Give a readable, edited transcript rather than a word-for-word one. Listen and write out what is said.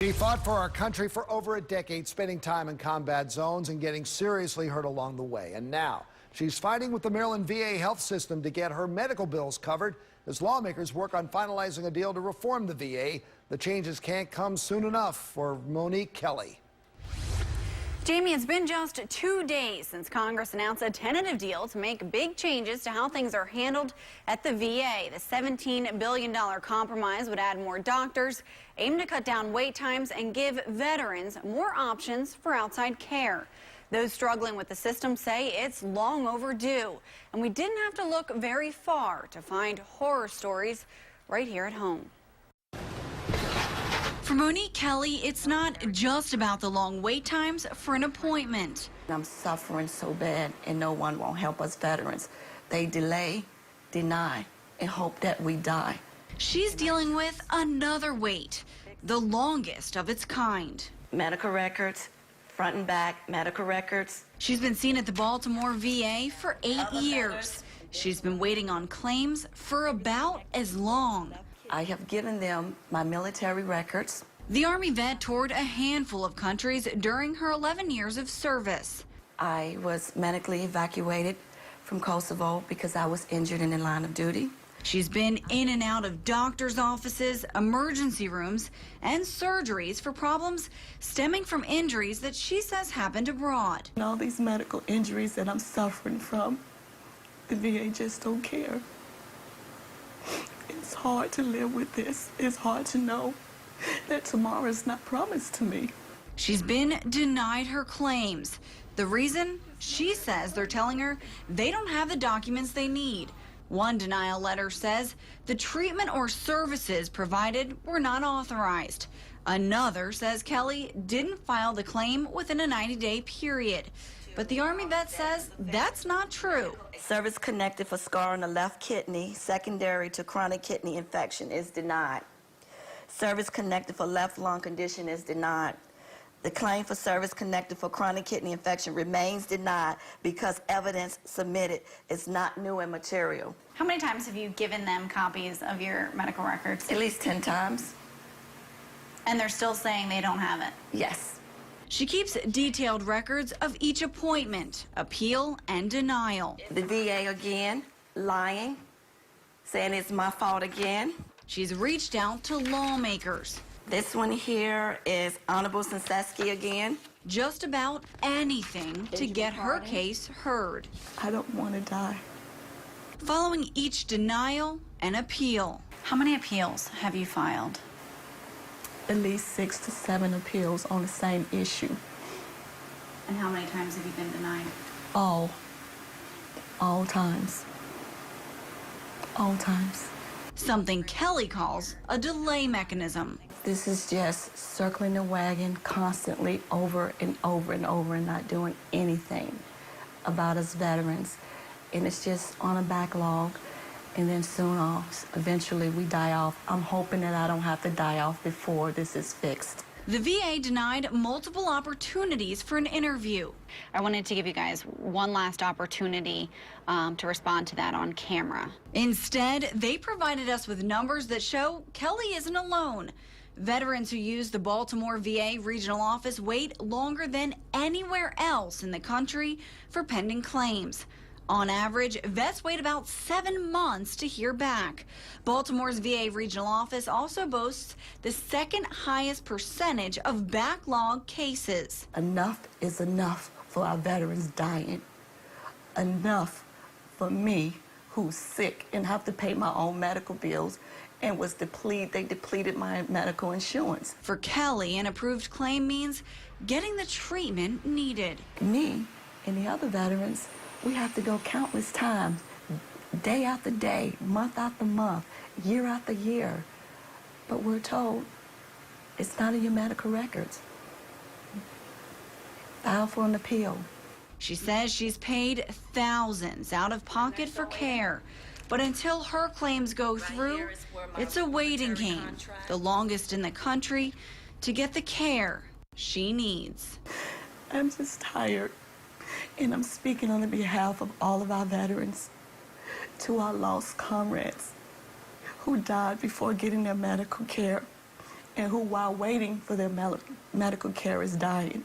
She fought for our country for over a decade, spending time in combat zones and getting seriously hurt along the way. And now she's fighting with the Maryland VA health system to get her medical bills covered as lawmakers work on finalizing a deal to reform the VA. The changes can't come soon enough for Monique Kelly. Jamie, it's been just 2 days since Congress announced a tentative deal to make big changes to how things are handled at the VA. The $17 billion compromise would add more doctors, aim to cut down wait times, and give veterans more options for outside care. Those struggling with the system say it's long overdue, and we didn't have to look very far to find horror stories right here at home. For Monique Kelly, it's not just about the long wait times for an appointment. I'm suffering so bad, and no one won't help us veterans. They delay, deny, and hope that we die. She's dealing with another wait, the longest of its kind. Medical records, front and back medical records. She's been seen at the Baltimore VA for 8 years. She's been waiting on claims for about as long. I have given them my military records. The Army vet toured a handful of countries during her 11 years of service. I was medically evacuated from Kosovo because I was injured in the line of duty. She's been in and out of doctor's offices, emergency rooms, and surgeries for problems stemming from injuries that she says happened abroad. And all these medical injuries that I'm suffering from, the VA just don't care. It's hard to live with this. It's hard to know that tomorrow is not promised to me. She's been denied her claims. The reason? She says they're telling her they don't have the documents they need. One denial letter says the treatment or services provided were not authorized. Another says Kelly didn't file the claim within a 90-day period. But the Army vet says that's not true. Service connected for scar on the left kidney, secondary to chronic kidney infection, is denied. Service connected for left lung condition is denied. The claim for service connected for chronic kidney infection remains denied because evidence submitted is not new and material. How many times have you given them copies of your medical records? At least 10 times. And they're still saying they don't have it? Yes. She keeps detailed records of each appointment, appeal, and denial. The VA again, lying, saying it's my fault again. She's reached out to lawmakers. This one here is Honorable Vincet again. Just about anything to get her case heard. I don't want to die. Following each denial, an appeal. How many appeals have you filed? At least 6 to 7 appeals on the same issue. And how many times have you been denied? All times. All times. Something Kelly calls a delay mechanism. This is just circling the wagon constantly over and over and over and not doing anything about us veterans. And it's just on a backlog. And then soon off, eventually we die off. I'm hoping that I don't have to die off before this is fixed. The VA denied multiple opportunities for an interview. I wanted to give you guys one last opportunity to respond to that on camera. Instead, they provided us with numbers that show Kelly isn't alone. Veterans who use the Baltimore VA regional office wait longer than anywhere else in the country for pending claims. On average, vets wait about 7 months to hear back. Baltimore's VA regional office also boasts the second highest percentage of backlog cases. Enough is enough for our veterans dying. Enough for me, who's sick and have to pay my own medical bills and was they depleted my medical insurance. For Kelly, an approved claim means getting the treatment needed. Me and the other veterans, we have to go countless times, day after day, month after month, year after year. But we're told it's not in your medical records. File for an appeal. She says she's paid thousands out of pocket for care. But until her claims go through, it's a waiting game, the longest in the country, to get the care she needs. I'm just tired. And I'm speaking on the behalf of all of our veterans, to our lost comrades who died before getting their medical care and who, while waiting for their medical care, is dying.